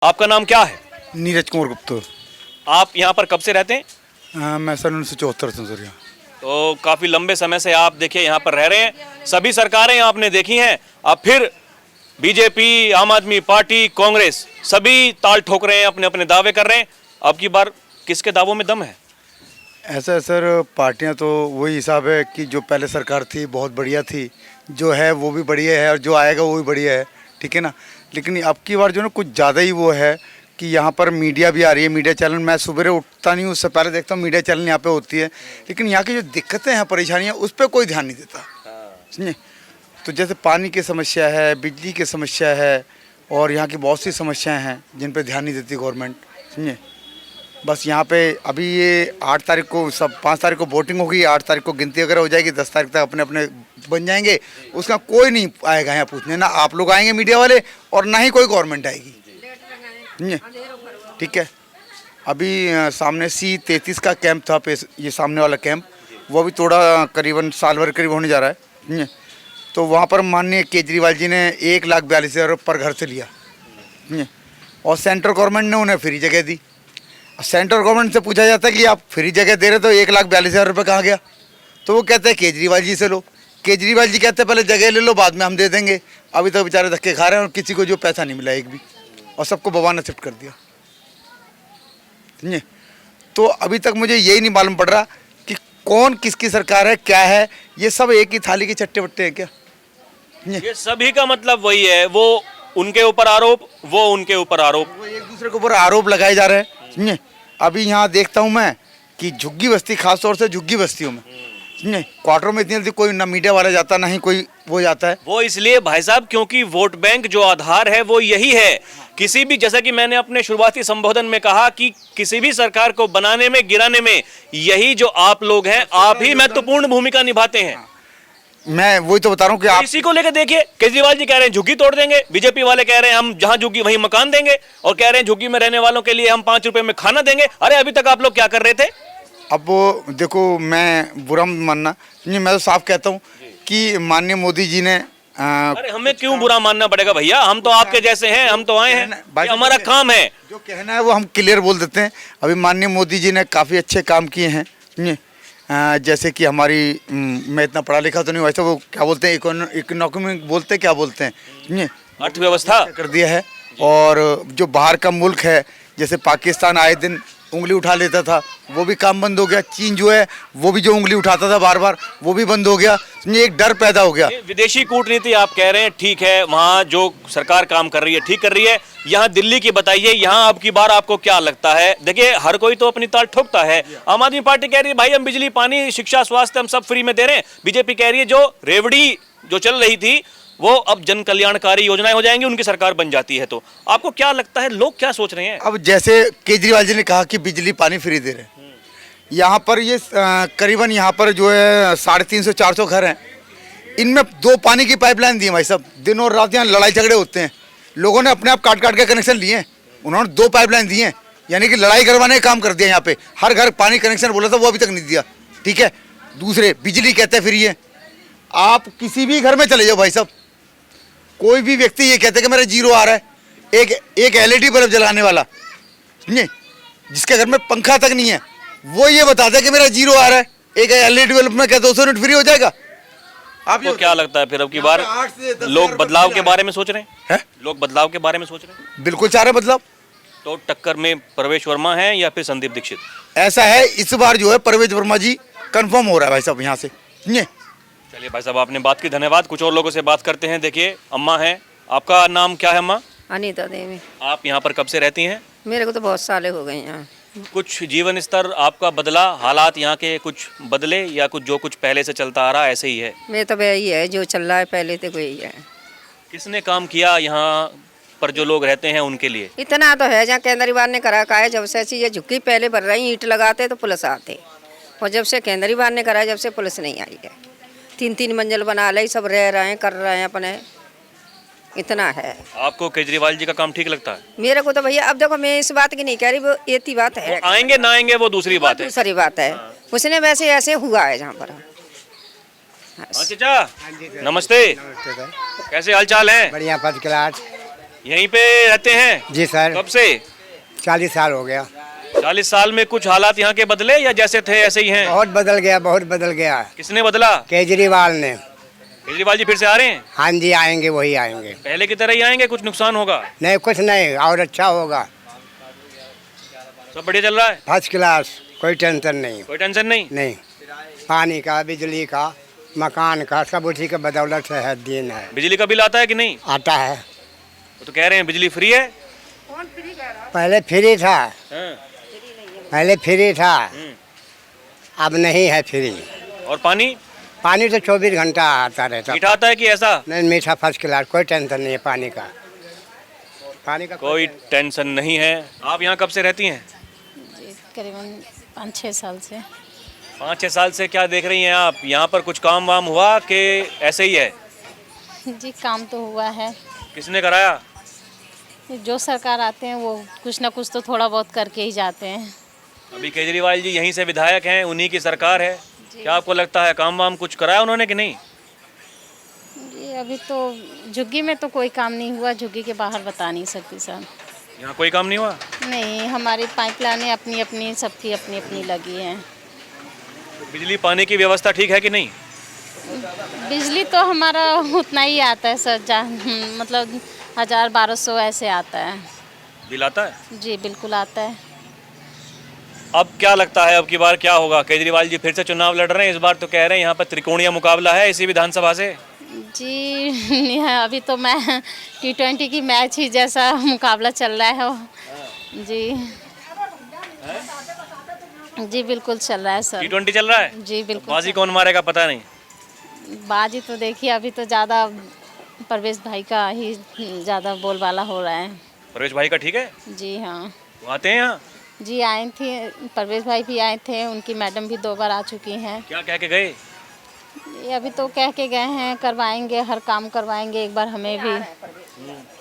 आपका नाम क्या है? नीरज कुमार गुप्ता। आप यहाँ पर कब से रहते हैं? मैं सन 1974 से सर यहाँ। तो काफी लंबे समय से आप देखिए यहाँ पर रह रहे हैं। सभी सरकारें आपने देखी हैं, अब फिर बीजेपी, आम आदमी पार्टी, कांग्रेस सभी ताल ठोक रहे हैं, अपने अपने दावे कर रहे हैं। अब की बार किसके दावों में दम है? ऐसा है सर, पार्टियाँ तो वही हिसाब है कि जो पहले सरकार थी बहुत बढ़िया थी, जो है वो भी बढ़िया है और जो आएगा वो भी बढ़िया है, ठीक है ना। लेकिन अब की बार जो ना कुछ ज़्यादा ही वो है कि यहाँ पर मीडिया भी आ रही है, मीडिया चैनल। मैं सुबह उठता नहीं हूँ, उससे पहले देखता हूँ मीडिया चैनल यहाँ पे होती है, लेकिन यहाँ की जो दिक्कतें हैं, परेशानियाँ, उस पर कोई ध्यान नहीं देता, समझे। तो जैसे पानी की समस्या है, बिजली की समस्या है और यहाँ की बहुत सी समस्याएँ हैं जिन पर ध्यान नहीं देती गवर्नमेंट, समझे। बस यहाँ पे अभी ये 8 तारीख को, सब 5 तारीख को वोटिंग होगी, 8 तारीख को गिनती वगैरह हो जाएगी, 10 तारीख तक अपने अपने बन जाएंगे। उसका कोई नहीं आएगा यहाँ पूछने, ना आप लोग आएंगे मीडिया वाले और ना ही कोई गवर्नमेंट आएगी, ठीक है। अभी सामने C33 का कैंप था, ये सामने वाला कैंप, वो भी थोड़ा करीबन साल भर करीब होने जा रहा है। तो वहाँ पर माननीय केजरीवाल जी ने 1,42,000 पर घर से लिया, और सेंट्रल गवर्नमेंट ने उन्हें फ्री जगह दी। सेंट्रल गवर्नमेंट से पूछा जाता है कि आप फ्री जगह दे रहे तो 1,42,000 रुपये कहाँ गया? तो वो कहते हैं केजरीवाल जी से लो। केजरीवाल जी कहते हैं पहले जगह ले लो, बाद में हम दे देंगे। अभी तो बेचारे धक्के खा रहे हैं और किसी को जो पैसा नहीं मिला एक भी, और सबको बवाना शिफ्ट कर दिया, समझे। तो अभी तक मुझे यही नहीं मालूम पड़ रहा कि कौन किसकी सरकार है, क्या है। ये सब एक ही थाली के चट्टे बट्टे हैं क्या? ये सभी का मतलब वही है, वो उनके ऊपर आरोप, वो उनके ऊपर आरोप, वो एक दूसरे के ऊपर आरोप लगाए जा रहे हैं, समझे। अभी यहाँ देखता हूँ मैं कि झुग्गी बस्ती, खास तौर से झुग्गी बस्तियों में, समझे, क्वार्टरों में इतनी जल्दी कोई ना मीडिया वाला जाता, ना ही कोई वो जाता है। वो इसलिए भाई साहब क्योंकि वोट बैंक जो आधार है वो यही है। किसी भी, जैसा कि मैंने अपने शुरुआती संबोधन में कहा कि किसी भी सरकार को बनाने में, गिराने में यही जो आप लोग हैं, आप ही महत्वपूर्ण भूमिका निभाते हैं। मैं वही तो बता रहा हूँ कि आप इसी को लेकर देखिए, केजरीवाल जी कह रहे हैं झुग्गी तोड़ देंगे, बीजेपी वाले कह रहे हैं हम जहां झुग्गी वहीं मकान देंगे, और कह रहे हैं झुग्गी में रहने वालों के लिए हम 5 रुपए में खाना देंगे। अरे अभी तक आप लोग क्या कर रहे थे? अब वो देखो, मैं बुरा मत मानना, मैं तो साफ कहता हूँ कि माननीय मोदी जी ने अरे हमें क्यों बुरा मानना पड़ेगा भैया, हम तो आपके जैसे हैं, हम तो आए हैं, ये हमारा काम है। जो कहना है वो हम क्लियर बोल देते हैं। अभी माननीय मोदी जी ने काफ़ी अच्छे काम किए हैं, जैसे कि हमारी, मैं इतना पढ़ा लिखा तो नहीं, वैसे वो क्या बोलते हैं, इकोनॉमिक बोलते हैं, क्या बोलते हैं, अर्थव्यवस्था कर दिया है। और जो बाहर का मुल्क है, जैसे पाकिस्तान आए दिन उंगली उठा लेता था, वो भी काम बंद हो गया। चीन जो है वो भी जो उंगली उठाता था बार बार, वो भी बंद हो गया, समझे। एक डर पैदा हो गया। विदेशी कूटनीति आप कह रहे हैं, ठीक है, वहाँ जो सरकार काम कर रही है ठीक कर रही है। यहाँ दिल्ली की बताइए, यहाँ अब की बार आपको क्या लगता है? देखिए हर कोई तो अपनी ताल ठोकता है। आम आदमी पार्टी कह रही है भाई हम बिजली, पानी, शिक्षा, स्वास्थ्य हम सब फ्री में दे रहे हैं। बीजेपी कह रही है जो रेवड़ी जो चल रही थी वो अब जन कल्याणकारी योजनाएं हो जाएंगी, उनकी सरकार बन जाती है। तो आपको क्या लगता है, लोग क्या सोच रहे हैं? अब जैसे केजरीवाल जी ने कहा कि बिजली पानी फ्री दे रहे हैं, यहाँ पर ये करीबन यहाँ पर जो है 350-400 घर हैं, इनमें 2 पानी की पाइपलाइन दी है भाई साहब। दिन और रात यहाँ लड़ाई झगड़े होते हैं, लोगों ने अपने आप काट काट के कनेक्शन लिए हैं, उन्होंने 2 पाइपलाइन दी हैं, यानी कि लड़ाई करवाने का काम कर दिया। यहाँ पे हर घर पानी कनेक्शन बोला था, वो अभी तक नहीं दिया, ठीक है। दूसरे बिजली कहते हैं फ्री है। आप किसी भी घर में चले जाओ भाई साहब, कोई भी व्यक्ति ये कहते हैं कि मेरा 0 आ रहा है। एक LED बल्ब जलाने वाला, समझे, जिसके घर में पंखा तक नहीं है, वो ये बताता है कि मेरा 0 आ रहा है। एक LED बल्ब में क्या 200 यूनिट फ्री हो जाएगा? आपको क्या लगता है फिर अब की बार लोग बदलाव के बारे में सोच रहे हैं? लोग बदलाव के बारे में सोच रहे हैं, बिल्कुल चाह रहे बदलाव। तो टक्कर में प्रवेश वर्मा है या फिर संदीप दीक्षित? ऐसा है, इस बार जो है प्रवेश वर्मा जी कंफर्म हो रहा है भाई साहब यहाँ से। चलिए भाई साहब, आपने बात की, धन्यवाद। कुछ और लोगों से बात करते हैं। देखिए अम्मा हैं, आपका नाम क्या है अम्मा? अनीता देवी। आप यहाँ पर कब से रहती हैं? मेरे को तो बहुत साले हो गए यहाँ। कुछ जीवन स्तर आपका बदला, हालात यहाँ के कुछ बदले, या कुछ जो कुछ पहले से चलता आ रहा ऐसे ही है? मैं तो वही है जो चल रहा है पहले तो वही है। किसने काम किया यहाँ पर जो लोग रहते हैं उनके लिए? इतना तो है, जहाँ केंद्रीवाल ने करा का है, जब से ऐसी ये झुग्गी पहले भर रही, ईंट लगाते तो पुलिस आते, और जब से केंद्रीवाल ने करा, जब से पुलिस नहीं आई है। 3-3 मंजिल बना ली, सब रह रहे हैं, कर रहे हैं अपने, इतना है। आपको केजरीवाल जी का काम ठीक लगता है? मेरे को तो भैया, अब देखो मैं इस बात की नहीं कह रही, वो एक ही बात है, आएंगे ना आएंगे वो दूसरी बात है। दूसरी बात है, उसने वैसे ऐसे हुआ है जहाँ पर। चाचा नमस्ते, कैसे हाल चाल है? बढ़िया, 5 क्लास। यहीं पे रहते हैं? जी सर, कब से? 40 साल हो गया। 40 साल में कुछ हालात यहाँ के बदले या जैसे थे ऐसे ही हैं? बहुत बदल गया, बहुत बदल गया। किसने बदला? केजरीवाल ने। केजरीवाल जी फिर से आ रहे हैं? हाँ जी, आएंगे, वही आएंगे। पहले की तरह ही आएंगे? कुछ नुकसान होगा? नहीं, कुछ नहीं, और अच्छा होगा। सब बढ़िया चल रहा है? फर्स्ट क्लास, कोई टेंशन नहीं। कोई टेंशन नहीं? नहीं, पानी का, बिजली का, मकान का, सब उसी के बदौलत से है, दिन है। बिजली का बिल आता है कि नहीं? आता है। वो तो कह रहे हैं बिजली फ्री है। पहले फ्री था, हाँ। पहले फ्री था, अब नहीं है फ्री। और पानी? पानी तो 24 घंटा आता रहता। मीठा आता है कि ऐसा? नहीं, मीठा फर्स्ट क्लास, कोई टेंशन नहीं है पानी का। पानी का कोई टेंशन नहीं है। आप यहाँ कब से रहती हैं? जी, करीबन 5-6 साल से। 5-6 साल से क्या देख रही हैं आप? यहाँ पर कुछ काम वाम हुआ कि ऐसे ही है? जी, काम तो हुआ है। किसने कराया? जो सरकार आते हैं वो कुछ ना कुछ तो थोड़ा बहुत करके ही जाते हैं। अभी केजरीवाल जी यहीं से विधायक हैं, उन्हीं की सरकार है। क्या आपको लगता है काम वाम कुछ कराया उन्होंने कि नहीं? जी, अभी तो झुग्गी में तो कोई काम नहीं हुआ, झुग्गी के बाहर बता नहीं सकती सर। यहाँ कोई काम नहीं हुआ? नहीं, हमारी पाइपलाइनें अपनी अपनी, सबकी अपनी अपनी लगी हैं। बिजली पानी की व्यवस्था ठीक है कि नहीं? बिजली तो हमारा उतना ही आता है सर, मतलब 1000-1200 ऐसे आता है। बिल आता है? जी, बिल्कुल आता है। अब क्या लगता है अब की बार क्या होगा? केजरीवाल जी फिर से चुनाव लड़ रहे हैं, इस बार तो कह रहे हैं यहाँ पर त्रिकोणीय मुकाबला है इसी विधानसभा से। जी, अभी तो मैं T20 की मैच ही जैसा मुकाबला चल रहा है। जी जी, बिल्कुल चल रहा है सर। T20 चल रहा है? जी बिल्कुल। बाजी कौन मारेगा पता नहीं। बाजी तो देखिए, अभी तो ज़्यादा परवेश भाई का ही ज़्यादा बोलबाला हो रहा है। परवेश भाई का ठीक है? जी हाँ। वो आते हैं यहाँ? जी, आए थे, परवेश भाई भी आए थे, उनकी मैडम भी 2 बार आ चुकी हैं। क्या कह के गए? ये अभी तो कह के गए हैं करवाएंगे, हर काम करवाएंगे, एक बार हमें भी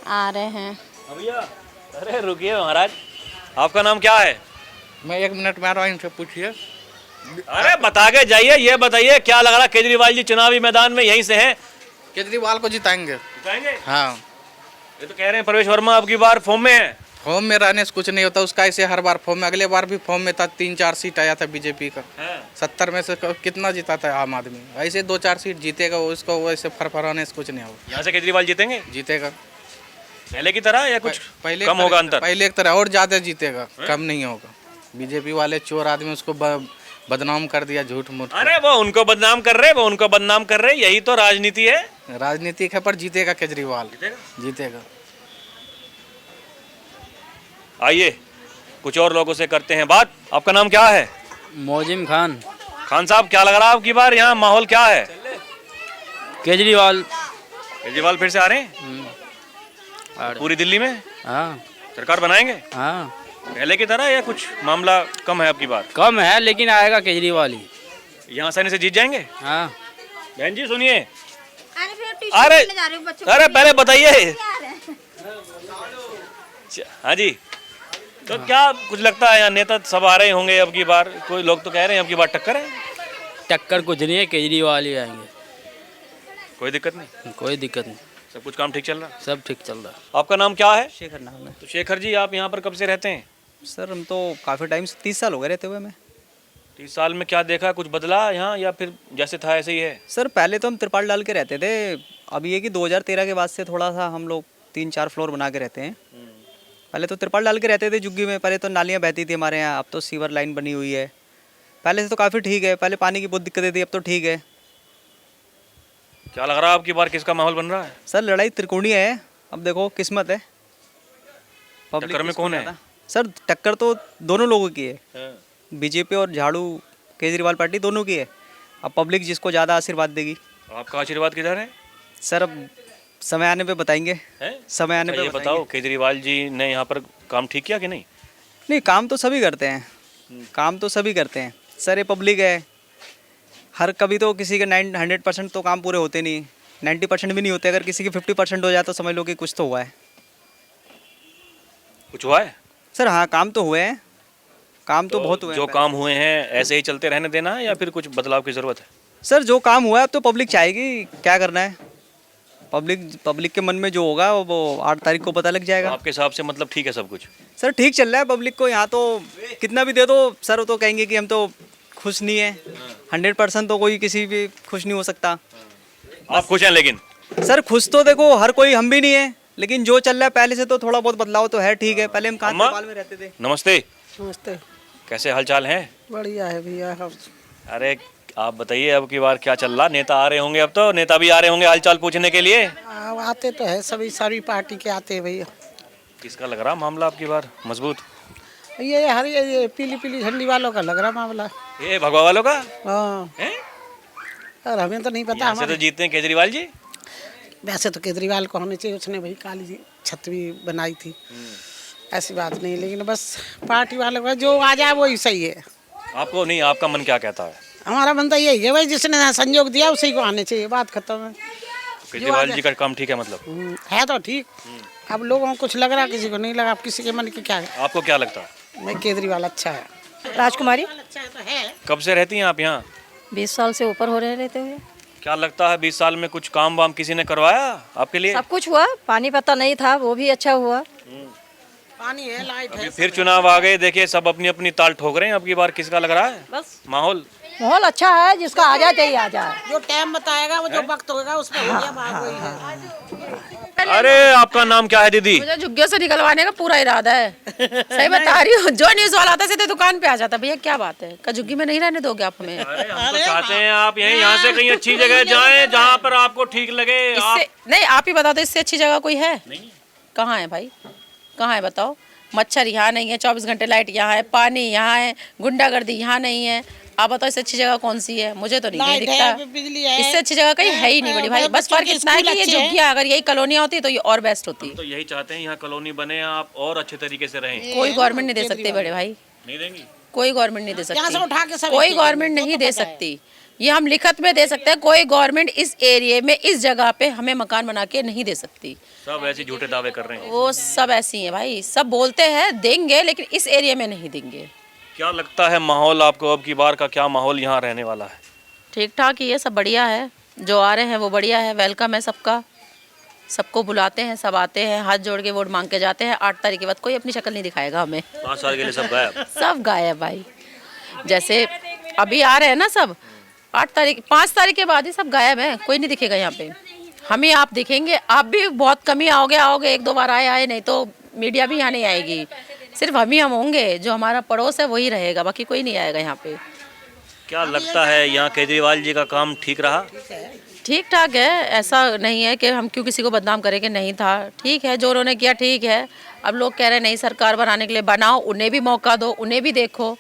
आ रहे हैं। भैया अरे रुकिए महाराज, आपका नाम क्या है? मैं 1 मिनट में आ रहा हूँ, इनसे पूछिए। अरे बता के जाइए, ये बताइए क्या लग रहा केजरीवाल जी चुनावी मैदान में यहीं से हैं? केजरीवाल को जिताएंगे। जिताएंगे? हाँ, ये तो कह रहे हैं प्रवेश वर्मा अब की बार फॉर्म में है। फॉर्म में रहने से कुछ नहीं होता, उसका ऐसे हर बार फॉर्म में, अगले बार भी फॉर्म में था, 3-4 सीट आया था बीजेपी का। 70 में से कितना जीता था आम आदमी? ऐसे 2-4 सीट जीतेगा वो, इसको वैसे फरफराने से कुछ नहीं होगा। यहाँ से केजरीवाल जीतेंगे जीतेगा पहले की तरह या कुछ पहले कम होगा अंतर? पहले की तरह और ज़्यादा जीतेगा, कम नहीं होगा। बीजेपी वाले चोर आदमी उसको बदनाम कर दिया, झूठ मूठ। अरे वो उनको बदनाम कर रहे, वो उनको बदनाम कर रहे, यही तो राजनीति है। राजनीतिक है पर जीतेगा केजरीवाल, जीतेगा। आइए कुछ और लोगों से करते हैं बात। आपका नाम क्या है? मोजिम खान। खान साहब क्या लग रहा है आपकी बार यहाँ माहौल क्या है? केजरीवाल। केजरीवाल फिर से आ रहे हैं पूरी दिल्ली में? हाँ सरकार बनाएंगे हाँ, पहले की तरह या कुछ मामला कम है आपकी बार? कम है लेकिन आएगा केजरीवाल ही। यहाँ आसानी से जीत जाएंगे? हाँ। बहन जी सुनिए, अरे अरे पहले बताइए। हाँ जी, तो क्या कुछ लगता है यहाँ नेता सब आ रहे होंगे अब की बार? कोई लोग तो कह रहे हैं अब की बार टक्कर है। टक्कर कुछ नहीं है, केजरीवाल ही आएंगे। कोई दिक्कत नहीं? कोई दिक्कत नहीं, सब कुछ काम ठीक चल रहा है? सब ठीक चल रहा है। आपका नाम क्या है? शेखर नाम है। तो शेखर जी आप यहाँ पर कब से रहते हैं? सर हम तो काफ़ी टाइम से 30 साल हो गए रहते हुए। मैं 30 साल में क्या देखा, कुछ बदला यहाँ या फिर जैसे था ऐसे ही है? सर पहले तो हम तिरपाल डाल के रहते थे, अब ये कि 2013 के बाद से थोड़ा सा हम लोग 3-4 फ्लोर बना के रहते हैं। पहले तो तिरपाल डाल के रहते थे झुग्गी में, पहले तो नालियाँ बहती थी हमारे यहाँ, अब तो सीवर लाइन बनी हुई है। पहले से तो काफ़ी ठीक है, पहले पानी की बहुत दिक्कतें थी, अब तो ठीक है। क्या लग रहा है आपकी बार किसका माहौल बन रहा है? सर लड़ाई त्रिकोणीय है, अब देखो किस्मत है। टक्कर में कौन है? सर टक्कर तो दोनों लोगों की है, बीजेपी और झाड़ू केजरीवाल पार्टी दोनों की है। अब पब्लिक जिसको ज़्यादा आशीर्वाद देगी। आपका आशीर्वाद किधर है? सर अब समय आने पे बताएंगे। समय आने पे ये बताओ केजरीवाल जी ने यहाँ पर काम ठीक किया कि नहीं? नहीं, काम तो सभी करते हैं, काम तो सभी करते हैं सर। ये पब्लिक है, हर कभी तो किसी के 100% तो काम पूरे होते नहीं, 90% भी नहीं होते। अगर किसी के 50% हो जाए तो समझ लो कि कुछ तो हुआ है। कुछ हुआ है सर? हाँ, काम तो हुए हैं, काम तो बहुत हुए जो हैं। काम हुए हैं ऐसे ही चलते रहने देना है या फिर कुछ बदलाव की जरूरत है? सर जो काम हुआ है अब तो पब्लिक चाहेगी, क्या करना है। पब्लिक के मन में जो होगा वो 8 तारीख को पता लग जाएगा। आपके हिसाब से मतलब ठीक है सब कुछ? सर ठीक चल रहा है पब्लिक को यहाँ तो, कितना भी दे दो सर वो तो कहेंगे कि हम तो खुश नहीं है। 100% तो कोई किसी भी खुश नहीं हो सकता। आप खुश हैं लेकिन? सर खुश तो देखो हर कोई, हम भी नहीं है, लेकिन जो चल रहा है पहले से तो थोड़ा बहुत बदलाव तो है। ठीक है, पहले हम कहाँ अम्मा? नेपाल में रहते थे। नमस्ते, नमस्ते। कैसे हालचाल हैं? बढ़िया है भैया। अरे आप बताइए अब की बार क्या चल रहा? नेता आ रहे होंगे, अब तो नेता भी आ रहे होंगे हालचाल पूछने के लिए। आते तो है सभी, सारी पार्टी के आते हैं भैया। किसका लग रहा मामला अब की बार मजबूत? ये पीली पीली झंडी वालों का लग रहा मामला। ये भगवा वालों का? हाँ, हैं? और हमें तो नहीं पता। यहाँ से तो हमारे जीतते हैं केजरीवाल जी। वैसे तो केजरीवाल को होने चाहिए, उसने भाई काली छत भी बनाई थी, ऐसी बात नहीं, लेकिन बस पार्टी वालों का जो आ जाए वही सही है। आपको नहीं, आपका मन क्या कहता है? हमारा बनता यही है भाई, जिसने संयोग दिया उसी को आने चाहिए, बात खत्म है। केजरीवाल जी का काम ठीक है मतलब? है तो ठीक। अब लोगों को कुछ लग रहा, किसी को नहीं लगा। अब किसी के मन की क्या है। आपको क्या लगता है? मैं केजरीवाल अच्छा है। राजकुमारी। अच्छा तो है। कब से रहती हैं आप यहाँ? 20 साल से ऊपर हो रहे रहते हुए। क्या लगता है 20 साल में कुछ काम वाम किसी ने करवाया आपके लिए? सब कुछ हुआ, पानी पता नहीं था वो भी अच्छा हुआ। पानी है, लाइट है। फिर चुनाव आ गए, देखिए सब अपनी अपनी ताल ठोक रहे हैं। अब की बार किसका लग रहा है बस माहौल? माहौल अच्छा है, जिसका आ जाए चाहिए आ जाए। जो टाइम बताएगा, वो जो वक्त होगा उसमें हो गया, बात वही है। अरे आपका नाम क्या है दीदी? मुझे झुग्गियों से निकलवाने का पूरा इरादा है। सही बता रही हूँ। जो न्यूज वाला आता सीधे दुकान पे आ जाता, भैया क्या बात है, का झुग्गी में नहीं रहने दोगे आप हमें? अरे हम तो चाहते हैं आप यहाँ से कहीं अच्छी जगह जाएं जहाँ पर आपको ठीक लगे। इससे नहीं, आप ही बता दो, इससे अच्छी जगह कोई है? नहीं। कहाँ है भाई, कहाँ है बताओ? मच्छर यहाँ नहीं है, 24 घंटे लाइट यहाँ है, पानी यहाँ है, गुंडागर्दी यहाँ नहीं है। आप बताओ इससे अच्छी जगह कौन सी है? मुझे तो नहीं दिखता। बिजली है, इससे अच्छी जगह कहीं है ही नहीं बड़ी भाई। बस फर्क इतना है कि ये झुग्गियाँ अगर यही कॉलोनियाँ होती तो ये और बेस्ट होती। तो यही चाहते हैं यहाँ कॉलोनी बने, आप और अच्छे तरीके से रहें। कोई गवर्नमेंट नहीं दे सकती बड़े भाई, नहीं देंगी? कोई गवर्नमेंट नहीं दे यहाँ से उठा के सकती, सब कोई एक गवर्नमेंट नहीं दे सकती। ये हम लिखत में दे सकते हैं, कोई गवर्नमेंट इस एरिया में इस जगह पे हमें मकान बना के नहीं दे सकती। सब ऐसे झूठे दावे कर रहे हैं। वो सब ऐसी हैं भाई, सब बोलते हैं देंगे लेकिन इस एरिया में नहीं देंगे। क्या लगता है माहौल आपको अब की बार का, क्या माहौल यहाँ रहने वाला है? ठीक ठाक ही है, सब बढ़िया है। जो आ रहे हैं वो बढ़िया है, वेलकम है सबका, सबको बुलाते हैं, सब आते हैं, हाथ जोड़ के वोट मांग के जाते हैं। 8 तारीख के बाद कोई अपनी शक्ल नहीं दिखाएगा हमें। 5 साल के लिए सब गायब। सब गायब भाई। जैसे अभी आ रहे हैं ना सब, 5 तारीख के बाद ही सब गायब है, कोई नहीं दिखेगा यहाँ पे। हम ही आप दिखेंगे, आप भी बहुत कम ही आओगे 1-2 बार आए, नहीं तो मीडिया भी यहाँ नहीं आएगी। सिर्फ हम होंगे, जो हमारा पड़ोस है वही रहेगा, बाकी कोई नहीं आएगा यहाँ पे। क्या लगता है यहाँ केजरीवाल जी का काम ठीक रहा? ठीक ठाक है, ऐसा नहीं है कि हम क्यों किसी को बदनाम करें कि नहीं था। ठीक है, जो उन्होंने किया ठीक है। अब लोग कह रहे हैं नई सरकार बनाने के लिए, बनाओ, उन्हें भी मौका दो, उन्हें भी देखो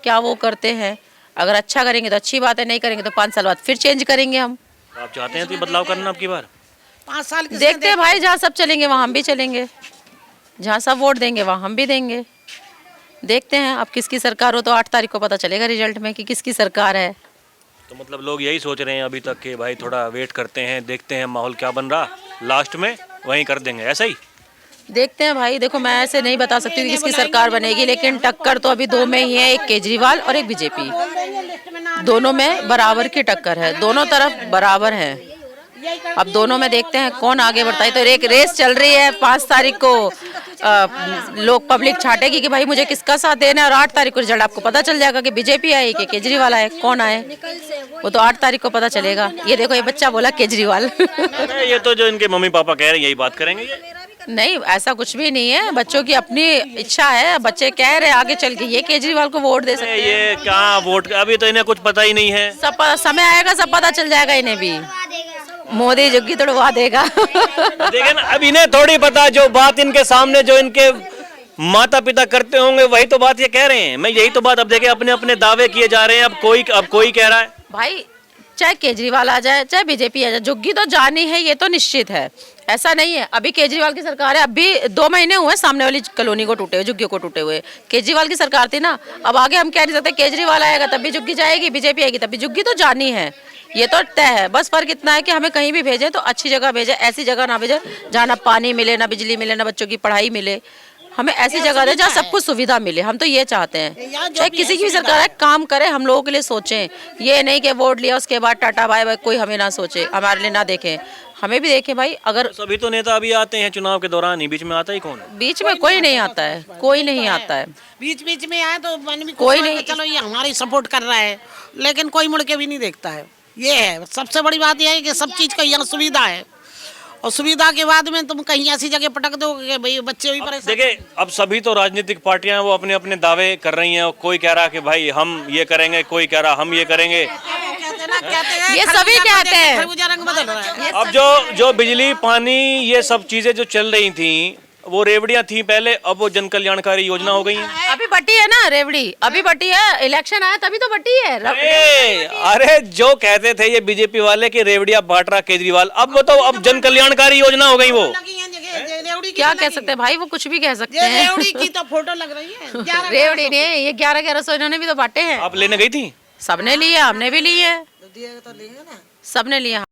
क्या वो करते हैं। अगर अच्छा करेंगे तो अच्छी बात है, नहीं करेंगे तो 5 साल बाद फिर चेंज करेंगे हम। आप चाहते हैं तो बदलाव करना अब की बार? 5 साल की देखते हैं भाई, जहाँ सब चलेंगे वहाँ हम भी चलेंगे, जहाँ सब वोट देंगे वहाँ हम भी देंगे। देखते हैं अब किसकी सरकार हो तो 8 तारीख को पता चलेगा रिजल्ट में कि किसकी सरकार है। तो मतलब लोग यही सोच रहे हैं अभी तक कि भाई थोड़ा वेट करते हैं, देखते हैं माहौल क्या बन रहा, लास्ट में वहीं कर देंगे, ऐसा ही? देखते हैं भाई, देखो मैं ऐसे नहीं बता सकती कि किसकी सरकार बनेगी, लेकिन टक्कर तो अभी 2 में ही है, एक केजरीवाल और एक बीजेपी। दोनों में बराबर की टक्कर है, दोनों तरफ बराबर है। अब दोनों में देखते हैं कौन आगे बढ़ता है। तो एक रेस चल रही है, 5 तारीख को लोग पब्लिक छाटेगी कि भाई मुझे किसका साथ देना है, और 8 तारीख को रिजल्ट आपको पता चल जाएगा कि बीजेपी आए कि केजरीवाल आए, कौन आए, वो तो 8 तारीख को पता चलेगा। ये देखो, ये बच्चा बोला केजरीवाल। ये तो जो इनके मम्मी पापा कह रहे हैं यही बात करेंगे ये? नहीं, ऐसा कुछ भी नहीं है, बच्चों की अपनी इच्छा है, बच्चे कह रहे हैं आगे चल के ये केजरीवाल को वोट दे सकते हैं। ये क्या वोट, अभी तो इन्हें कुछ पता ही नहीं है। सब समय आएगा, सब पता चल जाएगा इन्हें भी। मोदी झुग्गी तोड़वा देगा। देखिए ना, अब इन्हें थोड़ी पता, जो बात इनके सामने जो इनके माता पिता करते होंगे वही तो बात ये कह रहे हैं। मैं यही तो बात, अब देखिए अपने अपने दावे किए जा रहे हैं। अब कोई कह रहा है भाई चाहे केजरीवाल आ जाए चाहे बीजेपी आ जाए, झुग्गी तो जानी है, ये तो निश्चित है। ऐसा नहीं है अभी केजरीवाल की सरकार है, अभी 2 महीने हुए सामने वाली कॉलोनी को टूटे हुए, झुग्गियों को टूटे हुए। केजरीवाल की सरकार थी ना, अब आगे हम कह नहीं सकते केजरीवाल आएगा तब भी झुग्गी जाएगी, बीजेपी आएगी तब भी झुग्गी तो जानी है, ये तो तय है। बस फर्क इतना है कि हमें कहीं भी भेजे तो अच्छी जगह भेजे, ऐसी जगह ना भेजे जहाँ ना पानी मिले, ना बिजली मिले, ना बच्चों की पढ़ाई मिले। हमें ऐसी जगह दे जहाँ सब कुछ सुविधा मिले, हम तो ये चाहते हैं। चाहे किसी की भी सरकार है, काम करे, हम लोगों के लिए सोचें। ये नहीं कि वोट लिया उसके बाद टाटा बाय बाय, कोई हमें ना सोचे, हमारे लिए ना देखें। हमें भी देखें भाई, अगर सभी तो नेता अभी आते हैं चुनाव के दौरान ही, बीच में आता ही कौन है? बीच में कोई नहीं आता है, कोई नहीं आता है। बीच बीच में आए तो मन में कोई कुछ नहीं। चलो ये हमारी सपोर्ट कर रहा है, लेकिन कोई मुड़ के भी नहीं देखता है। ये है सबसे बड़ी बात, यह है कि सब चीज़ का यहाँ सुविधा है, और सुविधा के बाद में तुम कहीं ऐसी जगह पटक दोगे कि भाई बच्चे भी परेशान। देखिए अब सभी तो राजनीतिक पार्टियां वो अपने अपने दावे कर रही हैं, कोई कह रहा कि भाई हम ये करेंगे, कोई कह रहा हम ये करेंगे। ये सभी कहते हैं। खरबूजा रंग बदल रहा है। अब जो बिजली पानी ये सब चीजें जो चल रही थी वो रेवड़ियां थी पहले, अब वो जन कल्याणकारी योजना हो गई हैं। अभी बटी है ना रेवड़ी, अभी बटी है, इलेक्शन आया तभी तो बटी है। अरे जो कहते थे ये बीजेपी वाले कि रेवड़ियां बांट रहा केजरीवाल, अब बताओ अब जन कल्याणकारी योजना हो गई वो। क्या कह सकते हैं भाई, वो कुछ भी कह सकते हैं। रेवड़ी की तो फोटो लग रही है। रेवड़ी ने ये 1100 इन्होंने भी तो बांटे हैं। आप लेने गई थी? सबने लिए, हमने भी लिए, सबने लिए।